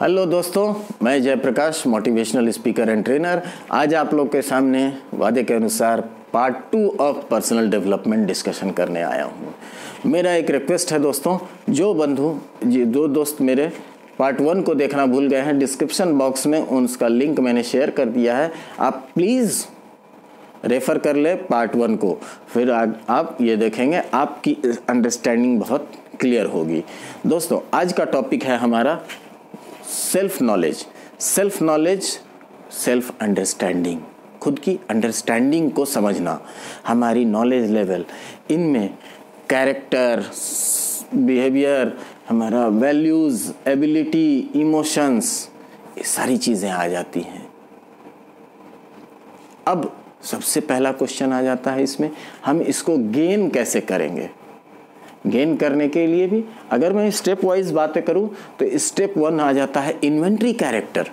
Hello दोस्तों, मैं Jayprakash, motivational speaker and trainer. आज आप लोग के सामने वादे के अनुसार part 2 of personal development discussion करने आया हूँ। मेरा एक रिक्वेस्ट है दोस्तों, जो दोस्त मेरे पार्ट 1 को देखना भूल गए हैं, डिस्क्रिप्शन बॉक्स में उसका लिंक मैंने शेयर कर दिया है। आप प्लीज़ रेफ़र कर ले पार्ट 1 को, फिर आप ये देखेंगे, आपकी अंडरस्टैंडिंग बहुत क्लियर होगी। दोस्तों, आज का टॉपिक है हमारा सेल्फ नॉलेज, सेल्फ अंडरस्टैंडिंग, खुद की अंडरस्टैंडिंग को समझना, हमारी नॉलेज लेवल, इनमें कैरेक्टर, बिहेवियर, हमारा वैल्यूज़, एबिलिटी, इमोशंस, ये सारी चीज़ें आ जाती हैं। अब सबसे पहला क्वेश्चन आ जाता है इसमें, हम इसको गेन कैसे करेंगे। गेन करने के लिए भी अगर मैं स्टेप वाइज बातें करूं तो स्टेप 1 आ जाता है इन्वेंटरी कैरेक्टर,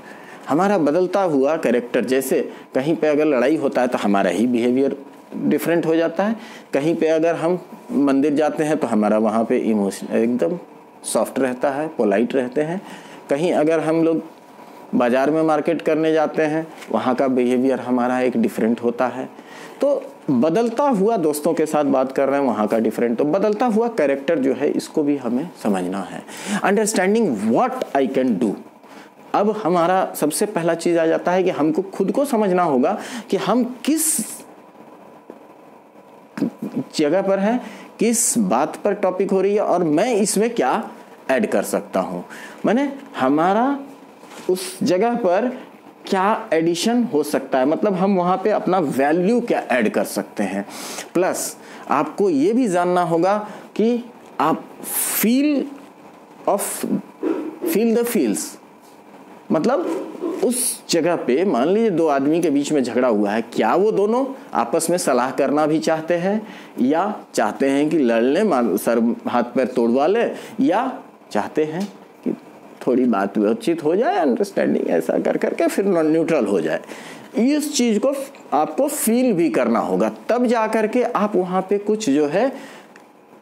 हमारा बदलता हुआ कैरेक्टर। जैसे कहीं पे अगर लड़ाई होता है तो हमारा ही बिहेवियर डिफरेंट हो जाता है, कहीं पे अगर हम मंदिर जाते हैं तो हमारा वहाँ पे इमोशन एकदम सॉफ्ट रहता है, पोलाइट रहते हैं, कहीं अगर हम लोग बाज़ार में मार्केट करने जाते हैं वहाँ का बिहेवियर हमारा एक डिफरेंट होता है। तो बदलता हुआ, दोस्तों के साथ बात कर रहे हैं, वहाँ का डिफरेंट, तो बदलता हुआ कैरेक्टर जो है इसको भी हमें समझना है। Understanding what I can do. अब हमारा सबसे पहला चीज़ आ जाता है कि हमको खुद को समझना होगा कि हम किस जगह पर हैं, किस बात पर टॉपिक हो रही है और मैं इसमें क्या ऐड कर सकता हूँ। माने हमारा उस जगह पर क्या एडिशन हो सकता है, मतलब हम वहाँ पे अपना वैल्यू क्या ऐड कर सकते हैं। प्लस आपको ये भी जानना होगा कि आप फील द फील्स, मतलब उस जगह पे मान लीजिए 2 आदमी के बीच में झगड़ा हुआ है, क्या वो दोनों आपस में सलाह करना भी चाहते हैं या चाहते हैं कि लड़ लें, सर हाथ पैर तोड़वा ले, या चाहते हैं थोड़ी बातचीत हो जाए, अंडरस्टैंडिंग ऐसा कर करके फिर न्यूट्रल हो जाए। इस चीज़ को आपको फील भी करना होगा, तब जा करके आप वहाँ पे कुछ जो है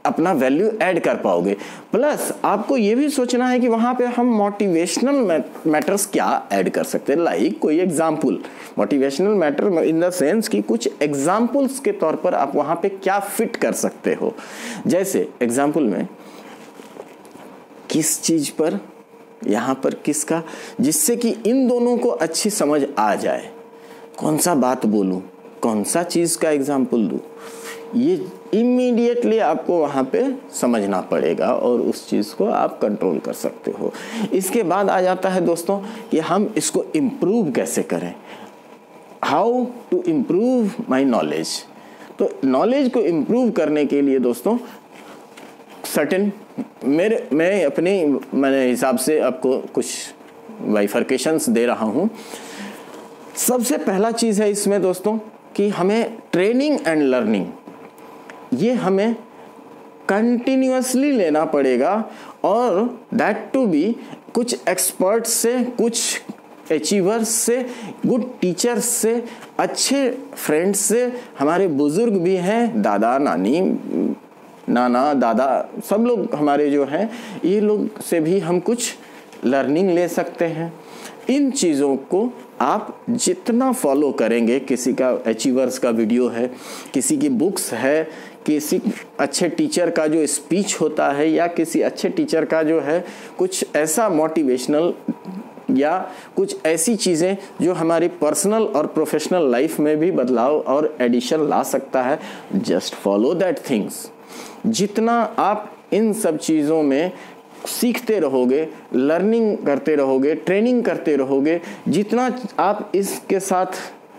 अपना वैल्यू ऐड कर पाओगे। प्लस आपको ये भी सोचना है कि वहाँ पे हम मोटिवेशनल मैटर्स क्या ऐड कर सकते हैं। लाइक कोई example, motivational matter in the sense कि कुछ एग्जाम्पल्स के तौर पर आप वहाँ पे क्या फिट कर सकते हो। जैसे एग्जाम्पल में किस चीज़ पर, यहाँ पर किसका, जिससे कि इन दोनों को अच्छी समझ आ जाए, कौन सा बात बोलूँ, कौन सा चीज़ का एग्जाम्पल दूँ, ये इमीडिएटली आपको वहाँ पे समझना पड़ेगा और उस चीज़ को आप कंट्रोल कर सकते हो। इसके बाद आ जाता है दोस्तों कि हम इसको इम्प्रूव कैसे करें, how to improve my knowledge. तो नॉलेज को इम्प्रूव करने के लिए दोस्तों सर्टेन मैं अपने हिसाब से आपको कुछ बाइफर्केशंस दे रहा हूँ। सबसे पहला चीज़ है इसमें दोस्तों कि हमें ट्रेनिंग एंड लर्निंग, ये हमें कंटिन्यूअसली लेना पड़ेगा, और दैट टू बी कुछ एक्सपर्ट्स से, कुछ अचीवर्स से, गुड टीचर्स से, अच्छे फ्रेंड्स से, हमारे बुजुर्ग भी हैं, दादा नानी, नाना दादा, सब लोग हमारे जो हैं, ये लोग से भी हम कुछ लर्निंग ले सकते हैं। इन चीज़ों को आप जितना फॉलो करेंगे, किसी का अचीवर्स का वीडियो है, किसी की बुक्स है, किसी अच्छे टीचर का जो स्पीच होता है, या किसी अच्छे टीचर का जो है कुछ ऐसा मोटिवेशनल या कुछ ऐसी चीज़ें जो हमारी पर्सनल और प्रोफेशनल लाइफ में भी बदलाव और एडिशन ला सकता है, जस्ट फॉलो दैट थिंग्स। जितना आप इन सब चीज़ों में सीखते रहोगे, लर्निंग करते रहोगे, ट्रेनिंग करते रहोगे, जितना आप इसके साथ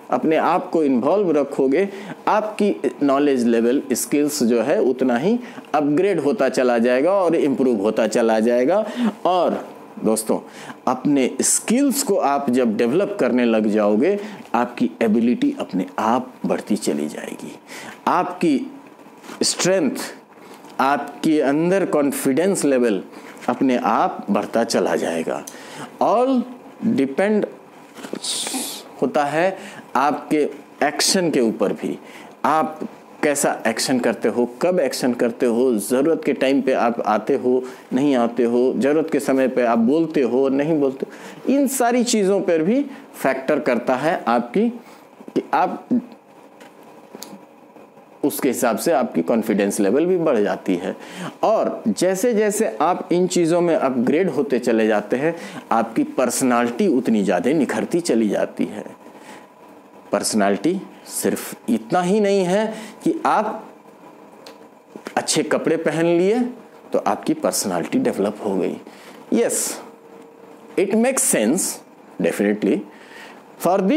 अपने आप को इन्वॉल्व रखोगे, आपकी नॉलेज लेवल, स्किल्स जो है उतना ही अपग्रेड होता चला जाएगा और इम्प्रूव होता चला जाएगा। और दोस्तों, अपने स्किल्स को आप जब डेवलप करने लग जाओगे, आपकी एबिलिटी अपने आप बढ़ती चली जाएगी, आपकी स्ट्रेंथ, आपके अंदर कॉन्फिडेंस लेवल अपने आप बढ़ता चला जाएगा। ऑल डिपेंड होता है आपके एक्शन के ऊपर भी, आप कैसा एक्शन करते हो, कब एक्शन करते हो, ज़रूरत के टाइम पे आप आते हो नहीं आते हो, ज़रूरत के समय पे आप बोलते हो नहीं बोलते हो, इन सारी चीज़ों पर भी फैक्टर करता है आपकी कि आप उसके हिसाब से आपकी कॉन्फिडेंस लेवल भी बढ़ जाती है। और जैसे जैसे आप इन चीज़ों में अपग्रेड होते चले जाते हैं, आपकी पर्सनालिटी उतनी ज़्यादा निखरती चली जाती है। पर्सनालिटी सिर्फ इतना ही नहीं है कि आप अच्छे कपड़े पहन लिए तो आपकी पर्सनालिटी डेवलप हो गई। Yes, it makes sense definitely for the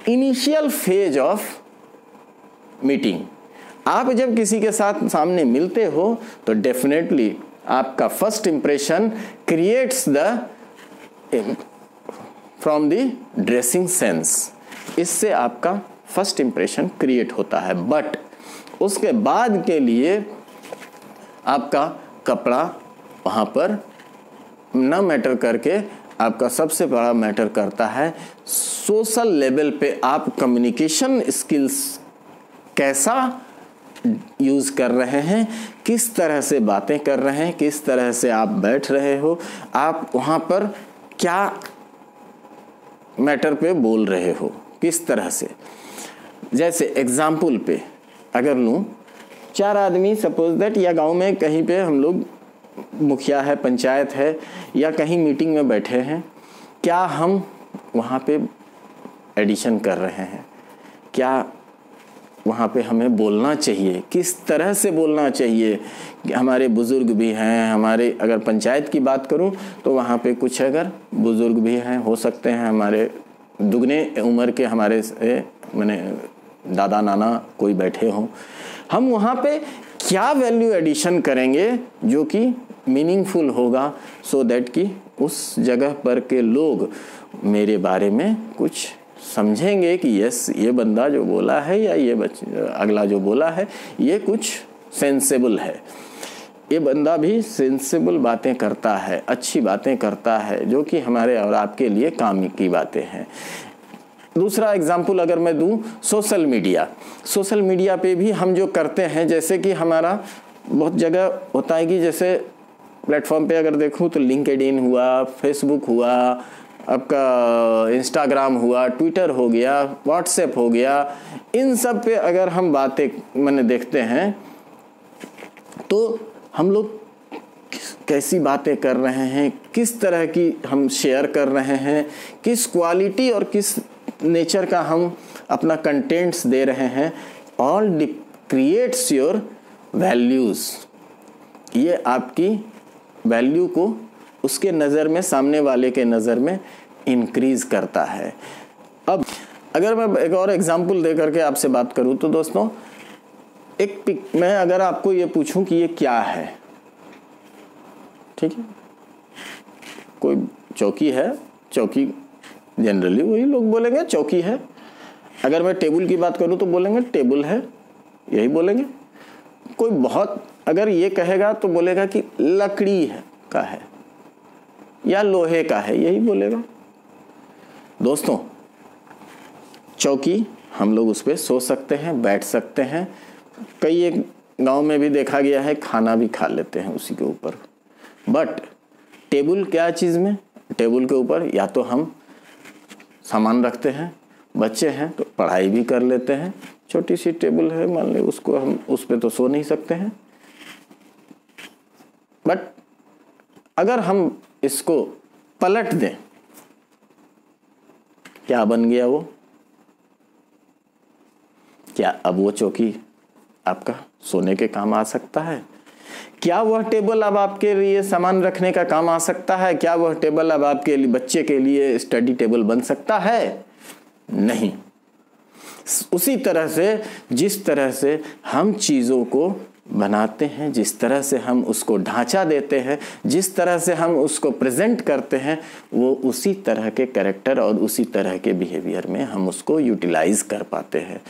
initial phase of meeting. आप जब किसी के साथ सामने मिलते हो तो डेफिनेटली आपका first impression creates the from the dressing sense, इससे आपका फर्स्ट इंप्रेशन क्रिएट होता है। बट उसके बाद के लिए आपका कपड़ा वहाँ पर न मैटर करके आपका सबसे बड़ा मैटर करता है सोशल लेवल पे आप कम्युनिकेशन स्किल्स कैसा यूज़ कर रहे हैं, किस तरह से बातें कर रहे हैं, किस तरह से आप बैठ रहे हो, आप वहाँ पर क्या मैटर पे बोल रहे हो, किस तरह से। जैसे एग्जाम्पल पे अगर लूँ, 4 आदमी सपोज दैट, या गांव में कहीं पे हम लोग मुखिया है, पंचायत है, या कहीं मीटिंग में बैठे हैं, क्या हम वहाँ पे एडिशन कर रहे हैं, क्या वहाँ पे हमें बोलना चाहिए, किस तरह से बोलना चाहिए। हमारे बुज़ुर्ग भी हैं, हमारे अगर पंचायत की बात करूँ तो वहाँ पे कुछ अगर बुज़ुर्ग भी हैं, हो सकते हैं हमारे दुगने उम्र के हमारे मैंने दादा नाना कोई बैठे हों, हम वहाँ पे क्या वैल्यू एडिशन करेंगे जो कि मीनिंगफुल होगा, सो दैट कि उस जगह पर के लोग मेरे बारे में कुछ समझेंगे कि यस, ये बंदा जो बोला है या ये अगला जो बोला है ये कुछ सेंसेबल है, ये बंदा भी सेंसेबल बातें करता है, अच्छी बातें करता है, जो कि हमारे और आपके लिए काम की बातें हैं। दूसरा एग्जाम्पल अगर मैं दूं, सोशल मीडिया पे भी हम जो करते हैं, जैसे कि हमारा बहुत जगह होता है कि जैसे प्लेटफॉर्म पे अगर देखूं तो लिंक्डइन हुआ, फेसबुक हुआ, आपका इंस्टाग्राम हुआ, ट्विटर हो गया, व्हाट्सएप हो गया, इन सब पे अगर हम बातें मैंने देखते हैं तो हम लोग कैसी बातें कर रहे हैं, किस तरह की हम शेयर कर रहे हैं, किस क्वालिटी और किस नेचर का हम अपना कंटेंट्स दे रहे हैं, ऑल क्रिएट्स योर वैल्यूज़। ये आपकी वैल्यू को उसके नज़र में, सामने वाले के नज़र में इंक्रीज करता है। अब अगर मैं एक और एग्जांपल दे करके आपसे बात करूं तो दोस्तों, मैं अगर आपको ये पूछूं कि ये क्या है, ठीक है, कोई चौकी है, चौकी जनरली वही लोग बोलेंगे चौकी है। अगर मैं टेबल की बात करूं तो बोलेंगे टेबल है, यही बोलेंगे। कोई बहुत अगर ये कहेगा तो बोलेगा कि लकड़ी है का है या लोहे का है, यही बोलेगा। दोस्तों, चौकी हम लोग उस पर सो सकते हैं, बैठ सकते हैं, कई एक गांव में भी देखा गया है खाना भी खा लेते हैं उसी के ऊपर। बट टेबल क्या चीज़ में, टेबल के ऊपर या तो हम सामान रखते हैं, बच्चे हैं तो पढ़ाई भी कर लेते हैं, छोटी सी टेबल है मान लो, उसको हम उस पर तो सो नहीं सकते हैं। बट अगर हम इसको पलट दें, क्या बन गया वो? क्या अब वो चौकी आपका सोने के काम आ सकता है? क्या वह टेबल अब आपके लिए सामान रखने का काम आ सकता है? क्या वह टेबल अब आपके लिए, बच्चे के लिए स्टडी टेबल बन सकता है? नहीं। उसी तरह से जिस तरह से हम चीज़ों को बनाते हैं, जिस तरह से हम उसको ढांचा देते हैं, जिस तरह से हम उसको प्रेजेंट करते हैं, वो उसी तरह के कैरेक्टर और उसी तरह के बिहेवियर में हम उसको यूटिलाइज कर पाते हैं।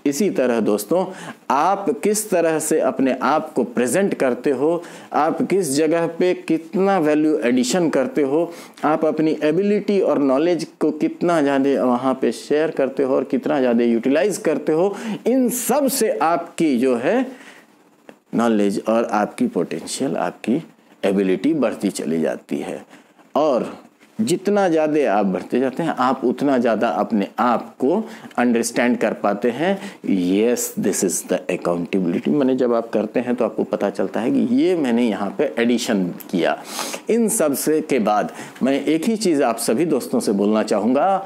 इसी तरह दोस्तों, आप किस तरह से अपने आप को प्रेजेंट करते हो, आप किस जगह पे कितना वैल्यू एडिशन करते हो, आप अपनी एबिलिटी और नॉलेज को कितना ज़्यादा वहाँ पे शेयर करते हो और कितना ज़्यादा यूटिलाइज करते हो, इन सब से आपकी जो है नॉलेज और आपकी पोटेंशियल, आपकी एबिलिटी बढ़ती चली जाती है। और जितना ज़्यादा आप बढ़ते जाते हैं, आप उतना ज़्यादा अपने आप को अंडरस्टैंड कर पाते हैं। Yes, this is the accountability. मैंने जब आप करते हैं तो आपको पता चलता है कि ये मैंने यहाँ पे एडिशन किया। इन सब से के बाद मैं एक ही चीज़ आप सभी दोस्तों से बोलना चाहूँगा,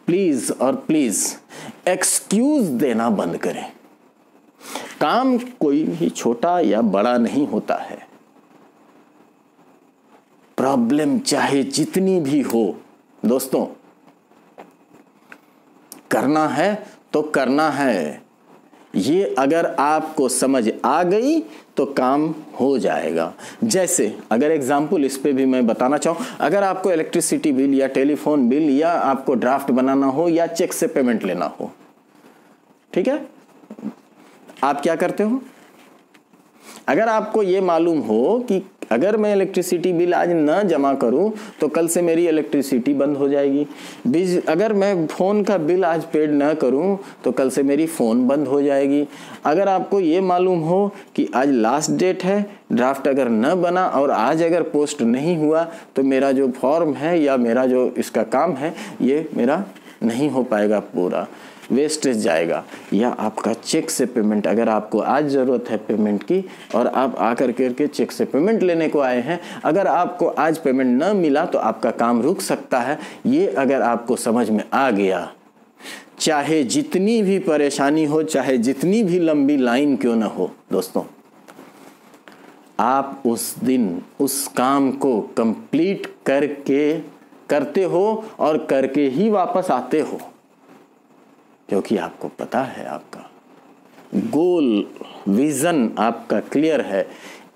प्लीज़ और प्लीज़ एक्सक्यूज़ देना बंद करें। काम कोई भी छोटा या बड़ा नहीं होता है। प्रॉब्लम चाहे जितनी भी हो दोस्तों, करना है तो करना है। ये अगर आपको समझ आ गई तो काम हो जाएगा। जैसे अगर एग्जाम्पल इस पे भी मैं बताना चाहूँ, अगर आपको इलेक्ट्रिसिटी बिल या टेलीफोन बिल या आपको ड्राफ्ट बनाना हो या चेक से पेमेंट लेना हो, ठीक है, आप क्या करते हो? अगर आपको ये मालूम हो कि अगर मैं इलेक्ट्रिसिटी बिल आज न जमा करूं तो कल से मेरी इलेक्ट्रिसिटी बंद हो जाएगी, अगर मैं फ़ोन का बिल आज पेड न करूं तो कल से मेरी फ़ोन बंद हो जाएगी, अगर आपको ये मालूम हो कि आज लास्ट डेट है, ड्राफ्ट अगर न बना और आज अगर पोस्ट नहीं हुआ तो मेरा जो फॉर्म है या मेरा जो इसका काम है ये मेरा नहीं हो पाएगा, पूरा वेस्टेज जाएगा। या आपका चेक से पेमेंट, अगर आपको आज ज़रूरत है पेमेंट की और आप आकर करके चेक से पेमेंट लेने को आए हैं, अगर आपको आज पेमेंट न मिला तो आपका काम रुक सकता है। ये अगर आपको समझ में आ गया, चाहे जितनी भी परेशानी हो, चाहे जितनी भी लंबी लाइन क्यों न हो दोस्तों, आप उस दिन उस काम को कंप्लीट करते हो और करके ही वापस आते हो, क्योंकि आपको पता है आपका गोल, विज़न आपका क्लियर है।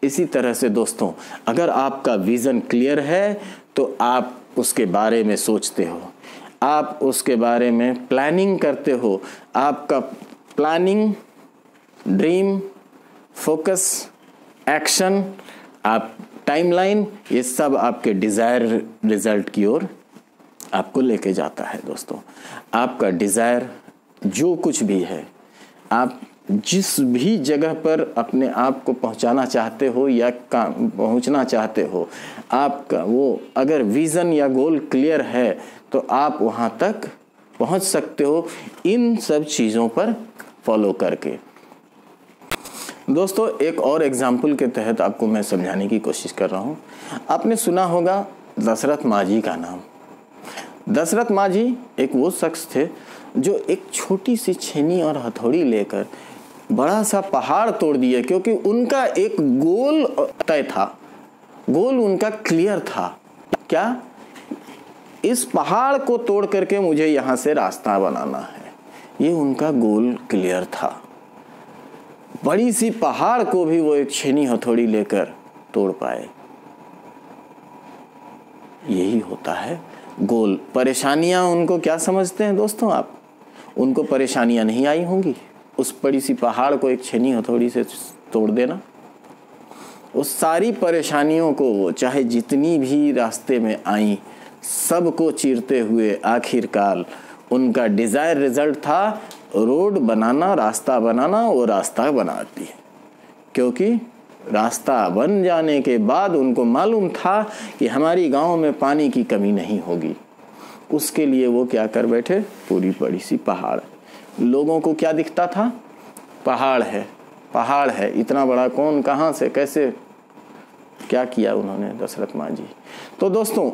इसी तरह से दोस्तों, अगर आपका विज़न क्लियर है तो आप उसके बारे में सोचते हो, आप उसके बारे में प्लानिंग करते हो। आपका प्लानिंग, ड्रीम, फोकस, एक्शन, आप टाइमलाइन, ये सब आपके डिज़ायर रिजल्ट की ओर आपको लेके जाता है दोस्तों। आपका डिज़ायर जो कुछ भी है, आप जिस भी जगह पर अपने आप को पहुंचाना चाहते हो या पहुंचना चाहते हो, आपका वो अगर विज़न या गोल क्लियर है तो आप वहां तक पहुंच सकते हो, इन सब चीज़ों पर फॉलो करके। दोस्तों, एक और एग्जाम्पल के तहत आपको मैं समझाने की कोशिश कर रहा हूँ। आपने सुना होगा दशरथ माझी का नाम। दशरथ माझी एक वो शख्स थे जो एक छोटी सी छेनी और हथौड़ी लेकर बड़ा सा पहाड़ तोड़ दिए, क्योंकि उनका एक गोल तय था, गोल उनका क्लियर था। क्या? इस पहाड़ को तोड़ करके मुझे यहाँ से रास्ता बनाना है, ये उनका गोल क्लियर था। बड़ी सी पहाड़ को भी वो एक छेनी हथौड़ी लेकर तोड़ पाए। यही होता है गोल। परेशानियां उनको क्या समझते हैं दोस्तों आप? उनको परेशानियां नहीं आई होंगी, उस बड़ी सी पहाड़ को एक छेनी हथौड़ी से तोड़ देना। उस सारी परेशानियों को, चाहे जितनी भी रास्ते में आई, सबको चीरते हुए आखिरकार उनका डिज़ायर रिजल्ट था रोड बनाना, रास्ता बनाना। वो रास्ता बनाती है, क्योंकि रास्ता बन जाने के बाद उनको मालूम था कि हमारी गांव में पानी की कमी नहीं होगी। उसके लिए वो क्या कर बैठे, पूरी बड़ी सी पहाड़। लोगों को क्या दिखता था? पहाड़ है, पहाड़ है, इतना बड़ा कौन, कहाँ से, कैसे, क्या किया उन्होंने दशरथ माझी। तो दोस्तों,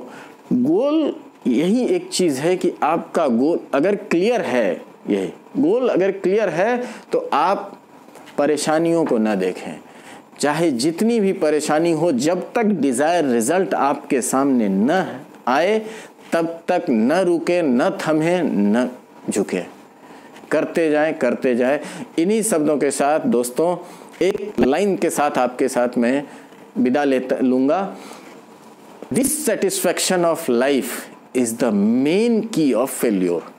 गोल यही एक चीज़ है कि आपका गोल अगर क्लियर है, यही गोल अगर क्लियर है तो आप परेशानियों को न देखें, चाहे जितनी भी परेशानी हो। जब तक डिज़ायर रिजल्ट आपके सामने न आए तब तक न रुके, न थमे, न झुके, करते जाएं, करते जाएं। इन्हीं शब्दों के साथ दोस्तों, एक लाइन के साथ आपके साथ मैं विदा लूंगा। Dissatisfaction of life is the main की ऑफ फेल्योर।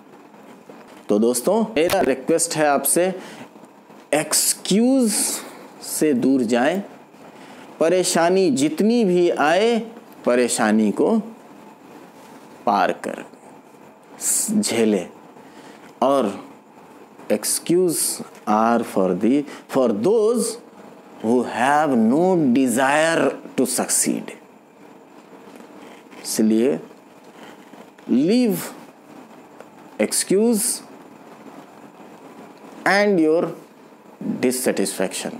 तो दोस्तों मेरा रिक्वेस्ट है आपसे, एक्सक्यूज से दूर जाएं। परेशानी जितनी भी आए, परेशानी को पार कर झेले। और excuses are for those who have no desire to succeed. इसलिए leave excuses and your dissatisfaction.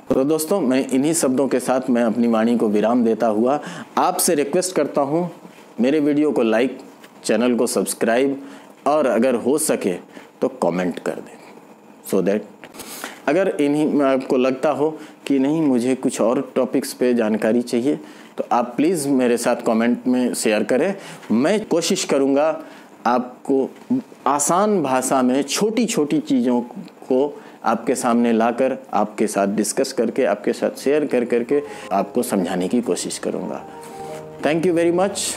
तो दोस्तों मैं इन्हीं शब्दों के साथ मैं अपनी वाणी को विराम देता हुआ आपसे रिक्वेस्ट करता हूं, मेरे वीडियो को लाइक, चैनल को सब्सक्राइब और अगर हो सके तो कमेंट कर दें, सो दैट अगर इन्हीं में आपको लगता हो कि नहीं मुझे कुछ और टॉपिक्स पे जानकारी चाहिए तो आप प्लीज़ मेरे साथ कमेंट में शेयर करें। मैं कोशिश करूँगा आपको आसान भाषा में छोटी छोटी चीज़ों को आपके सामने लाकर आपके साथ डिस्कस करके आपके साथ शेयर कर करके आपको समझाने की कोशिश करूँगा। Thank you very much.